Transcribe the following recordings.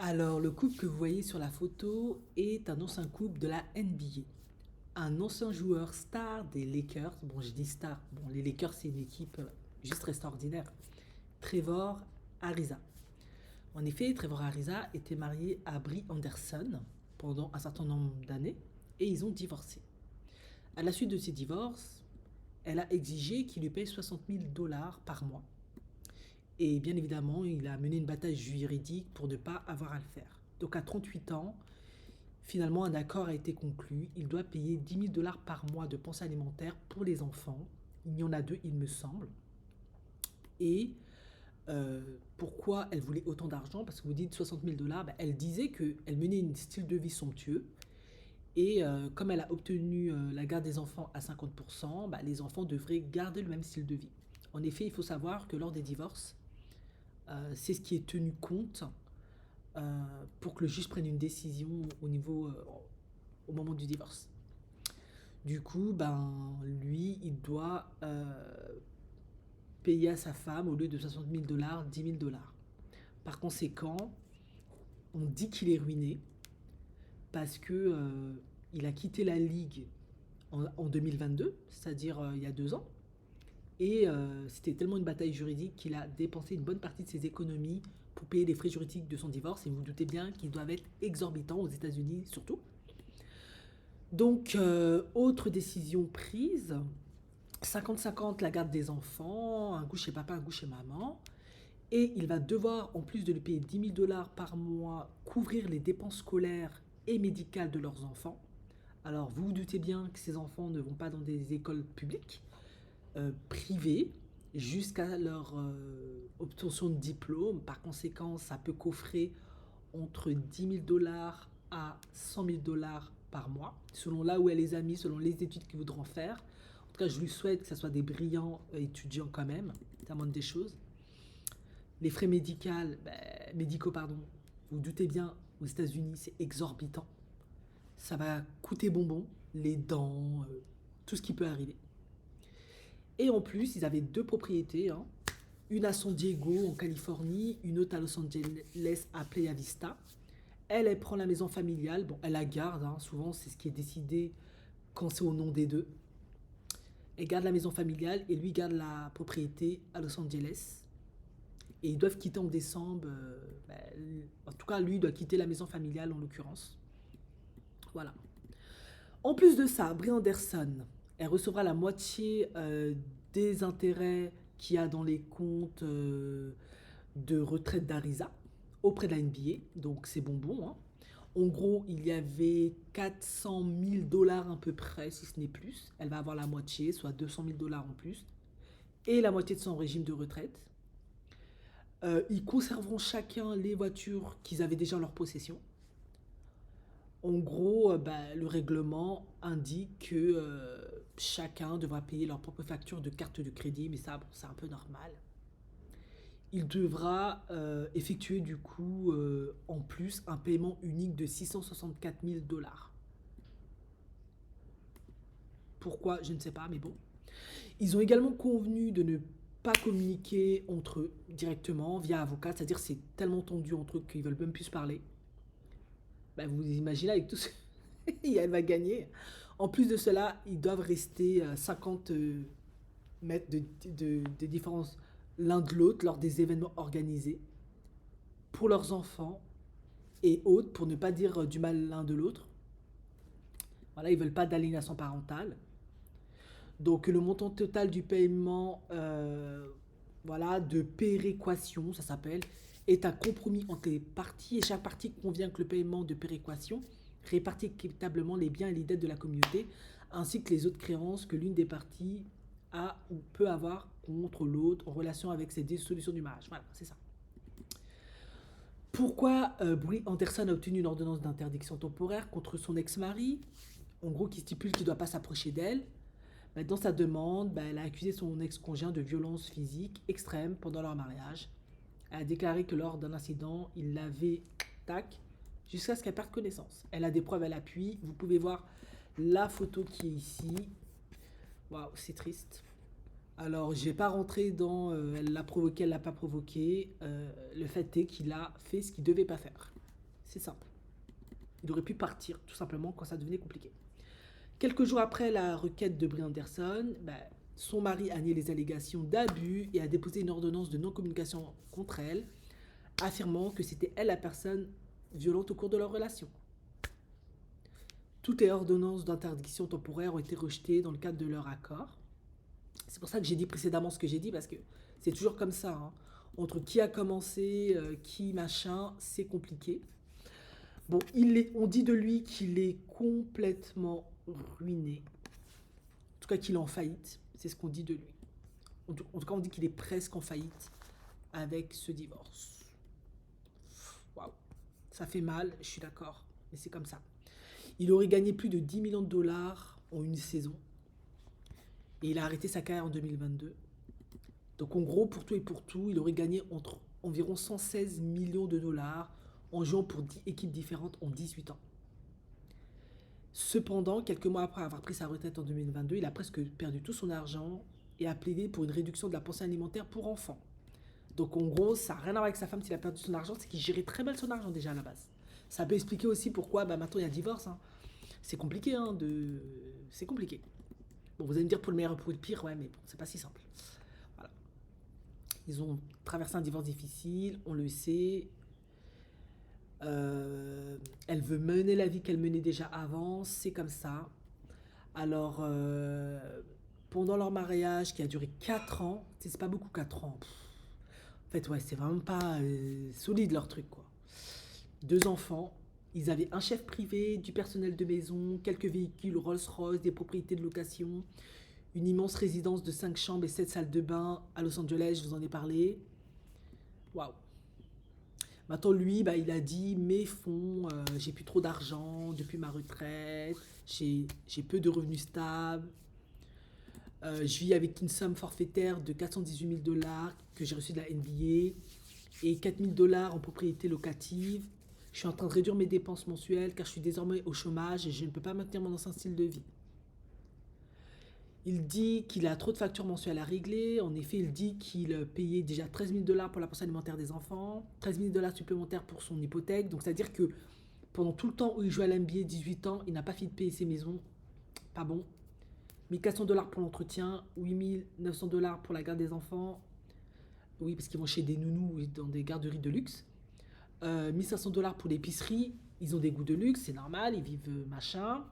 Alors, le couple que vous voyez sur la photo est un ancien couple de la NBA. Un ancien joueur star des Lakers. Bon, je dis star. Bon, les Lakers, c'est une équipe juste extraordinaire. Trevor Ariza. En effet, Trevor Ariza était marié à Brie Anderson pendant un certain nombre d'années et ils ont divorcé. À la suite de ces divorces, elle a exigé qu'il lui paye 60 000 dollars par mois. Et bien évidemment, il a mené une bataille juridique pour ne pas avoir à le faire. Donc à 38 ans, finalement, un accord a été conclu. Il doit payer 10 000 dollars par mois de pension alimentaire pour les enfants. Il y en a deux, il me semble. Et pourquoi elle voulait autant d'argent? Parce que vous dites 60 000 dollars, bah, elle disait qu'elle menait un style de vie somptueux. Et comme elle a obtenu la garde des enfants à 50%, bah, les enfants devraient garder le même style de vie. En effet, il faut savoir que lors des divorces, c'est ce qui est tenu compte pour que le juge prenne une décision au moment du divorce. Du coup, ben, lui, il doit payer à sa femme, au lieu de 60 000 dollars, 10 000 dollars. Par conséquent, on dit qu'il est ruiné parce que il a quitté la ligue en 2022, c'est-à-dire il y a 2 ans. Et c'était tellement une bataille juridique qu'il a dépensé une bonne partie de ses économies pour payer les frais juridiques de son divorce. Et vous vous doutez bien qu'ils doivent être exorbitants aux États-Unis surtout. Donc, autre décision prise, 50-50 la garde des enfants, un goût chez papa, un goût chez maman. Et il va devoir, en plus de lui payer 10 000 dollars par mois, couvrir les dépenses scolaires et médicales de leurs enfants. Alors, vous vous doutez bien que ces enfants ne vont pas dans des écoles publiques, privées, jusqu'à leur obtention de diplôme. Par conséquent, ça peut coffrer entre 10 000 dollars à 100 000 dollars par mois, selon là où elle les a mis, selon les études qu'ils voudront faire. En tout cas, je lui souhaite que ce soit des brillants étudiants quand même, ça montre des choses. Les frais médicaux, pardon, vous vous doutez bien, aux États-Unis, c'est exorbitant. Ça va coûter bonbon, les dents, tout ce qui peut arriver. Et en plus, ils avaient deux propriétés, hein. Une à San Diego, en Californie, une autre à Los Angeles, à Playa Vista. Elle prend la maison familiale. Bon, elle la garde, hein. Souvent, c'est ce qui est décidé quand c'est au nom des deux. Elle garde la maison familiale et lui garde la propriété à Los Angeles. Et ils doivent quitter en décembre. En tout cas, lui doit quitter la maison familiale en l'occurrence. Voilà. En plus de ça, Brie Anderson, elle recevra la moitié des intérêts qu'il y a dans les comptes de retraite d'Arisa auprès de la NBA. Donc c'est bonbon, hein. En gros, il y avait 400 000 dollars à peu près, si ce n'est plus. Elle va avoir la moitié, soit 200 000 dollars en plus. Et la moitié de son régime de retraite. Ils conserveront chacun les voitures qu'ils avaient déjà en leur possession. En gros, le règlement indique que chacun devra payer leur propre facture de carte de crédit, mais ça, bon, c'est un peu normal. Il devra effectuer du coup en plus un paiement unique de 664 000 dollars. Pourquoi? Je ne sais pas, mais bon. Ils ont également convenu de ne pas communiquer entre eux directement via avocat, c'est-à-dire c'est tellement tendu entre eux qu'ils veulent même plus se parler. Ben, vous imaginez avec tout ce elle va gagner. En plus de cela, ils doivent rester 50 mètres de différence l'un de l'autre lors des événements organisés pour leurs enfants et autres, pour ne pas dire du mal l'un de l'autre. Voilà, ils ne veulent pas d'aliénation parentale. Donc le montant total du paiement, voilà, de péréquation, ça s'appelle, est un compromis entre les parties et chaque partie convient que le paiement de péréquation répartit équitablement les biens et les dettes de la communauté, ainsi que les autres créances que l'une des parties a ou peut avoir contre l'autre en relation avec ces dissolutions du mariage. Voilà, c'est ça. Pourquoi Brie Anderson a obtenu une ordonnance d'interdiction temporaire contre son ex-mari, en gros qui stipule qu'il ne doit pas s'approcher d'elle? Dans sa demande, elle a accusé son ex-conjoint de violence physique extrême pendant leur mariage. Elle a déclaré que lors d'un incident, il l'avait tac jusqu'à ce qu'elle perde connaissance. Elle a des preuves à l'appui. Vous pouvez voir la photo qui est ici. Waouh, c'est triste. Alors, je vais pas rentrer dans elle l'a provoqué, elle l'a pas provoqué. Le fait est qu'il a fait ce qu'il devait pas faire. C'est simple. Il aurait pu partir, tout simplement, quand ça devenait compliqué. Quelques jours après la requête de Brie Anderson, son mari a nié les allégations d'abus et a déposé une ordonnance de non-communication contre elle, affirmant que c'était elle la personne violente au cours de leur relation. Toutes les ordonnances d'interdiction temporaire ont été rejetées dans le cadre de leur accord. C'est pour ça que j'ai dit précédemment ce que j'ai dit, parce que c'est toujours comme ça. Hein. Entre qui a commencé, qui machin, c'est compliqué. Bon, on dit de lui qu'il est complètement ruiné. En tout cas, qu'il est en faillite. C'est ce qu'on dit de lui. En tout cas, on dit qu'il est presque en faillite avec ce divorce. Waouh. Ça fait mal, je suis d'accord. Mais c'est comme ça. Il aurait gagné plus de 10 millions de dollars en une saison. Et il a arrêté sa carrière en 2022. Donc en gros, pour tout et pour tout, il aurait gagné environ 116 millions de dollars en jouant pour 10 équipes différentes en 18 ans. Cependant, quelques mois après avoir pris sa retraite en 2022, il a presque perdu tout son argent et a plaidé pour une réduction de la pension alimentaire pour enfants. Donc en gros, ça n'a rien à voir avec sa femme s'il a perdu son argent, c'est qu'il gérait très mal son argent déjà à la base. Ça peut expliquer aussi pourquoi maintenant il y a un divorce. Hein. C'est compliqué, c'est compliqué. Bon, vous allez me dire pour le meilleur et pour le pire, ouais, mais bon, c'est pas si simple. Voilà. Ils ont traversé un divorce difficile, on le sait. Elle veut mener la vie qu'elle menait déjà avant, c'est comme ça. Alors, pendant leur mariage, qui a duré 4 ans, c'est pas beaucoup 4 ans. En fait, ouais, c'est vraiment pas solide leur truc, quoi. 2 enfants, ils avaient un chef privé, du personnel de maison, quelques véhicules Rolls-Royce, des propriétés de location, une immense résidence de 5 chambres et 7 salles de bain à Los Angeles, je vous en ai parlé. Waouh. Maintenant, lui, il a dit, mes fonds, j'ai plus trop d'argent depuis ma retraite, j'ai peu de revenus stables, je vis avec une somme forfaitaire de 418 000 dollars que j'ai reçue de la NBA et 4 000 dollars en propriété locative. Je suis en train de réduire mes dépenses mensuelles car je suis désormais au chômage et je ne peux pas maintenir mon ancien style de vie. Il dit qu'il a trop de factures mensuelles à régler. En effet, il dit qu'il payait déjà 13 000 dollars pour la pension alimentaire des enfants, 13 000 dollars supplémentaires pour son hypothèque. Donc, c'est-à-dire que pendant tout le temps où il joue à l'NBA, 18 ans, il n'a pas fini de payer ses maisons. Pas bon. 1 400 dollars pour l'entretien, 8 900 dollars pour la garde des enfants. Oui, parce qu'ils vont chez des nounous dans des garderies de luxe. 1 500 dollars pour l'épicerie. Ils ont des goûts de luxe, c'est normal, ils vivent machin.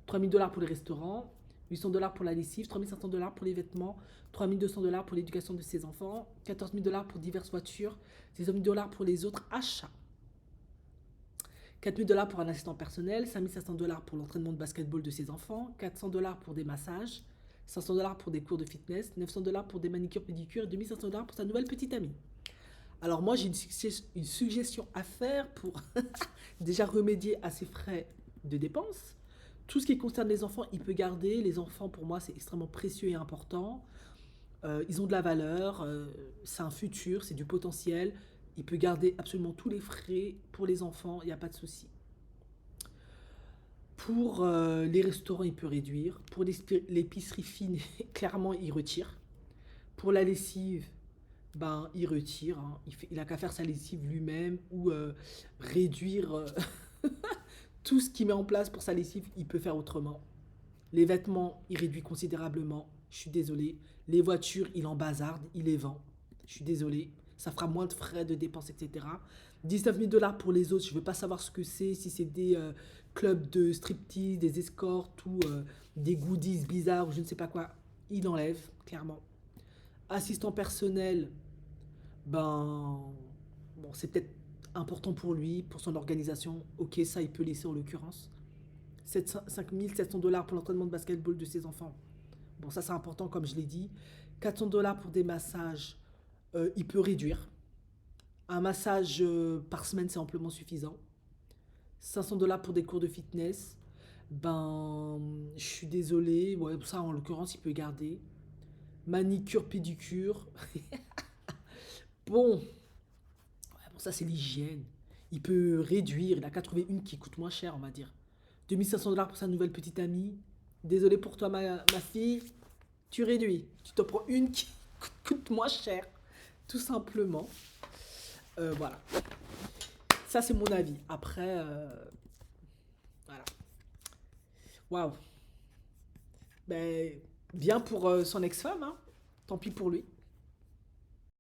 3 000 dollars pour les restaurants. 800 dollars pour la lessive, 3 500 dollars pour les vêtements, 3 200 dollars pour l'éducation de ses enfants, 14 000 dollars pour diverses voitures, 19 000 dollars pour les autres achats, 4 000 dollars pour un assistant personnel, 5 500 dollars pour l'entraînement de basketball de ses enfants, 400 dollars pour des massages, 500 dollars pour des cours de fitness, 900 dollars pour des manicures pédicures et 2 500 dollars pour sa nouvelle petite amie. Alors moi j'ai une suggestion à faire pour déjà remédier à ces frais de dépenses. Tout ce qui concerne les enfants, il peut garder. Les enfants, pour moi, c'est extrêmement précieux et important. Ils ont de la valeur, c'est un futur, c'est du potentiel. Il peut garder absolument tous les frais pour les enfants, il n'y a pas de souci. Pour les restaurants, il peut réduire. Pour l'épicerie fine, clairement, il retire. Pour la lessive, il retire. Hein. Il n'a qu'à faire sa lessive lui-même ou réduire... Tout ce qu'il met en place pour sa lessive, il peut faire autrement. Les vêtements, il réduit considérablement. Je suis désolé. Les voitures, il en bazarde, il les vend. Je suis désolé. Ça fera moins de frais de dépenses, etc. 19 000 dollars pour les autres, je ne veux pas savoir ce que c'est. Si c'est des clubs de striptease, des escortes ou des goodies bizarres ou je ne sais pas quoi, il enlève, clairement. Assistant personnel, c'est peut-être important pour lui, pour son organisation. Ok, ça, il peut laisser en l'occurrence. 5 700 dollars pour l'entraînement de basketball de ses enfants. Bon, ça, c'est important, comme je l'ai dit. 400 dollars pour des massages, il peut réduire. Un massage par semaine, c'est amplement suffisant. 500 dollars pour des cours de fitness. Je suis désolé. Ouais, ça, en l'occurrence, il peut garder. Manicure, pédicure. Bon, ça, c'est l'hygiène. Il peut réduire. Il n'a qu'à trouver une qui coûte moins cher, on va dire. 2 500 dollars pour sa nouvelle petite amie. Désolé pour toi, ma fille. Tu réduis. Tu te prends une qui coûte moins cher. Tout simplement. Voilà. Ça, c'est mon avis. Après, voilà. Waouh. Ben, bien pour son ex-femme, hein. Tant pis pour lui.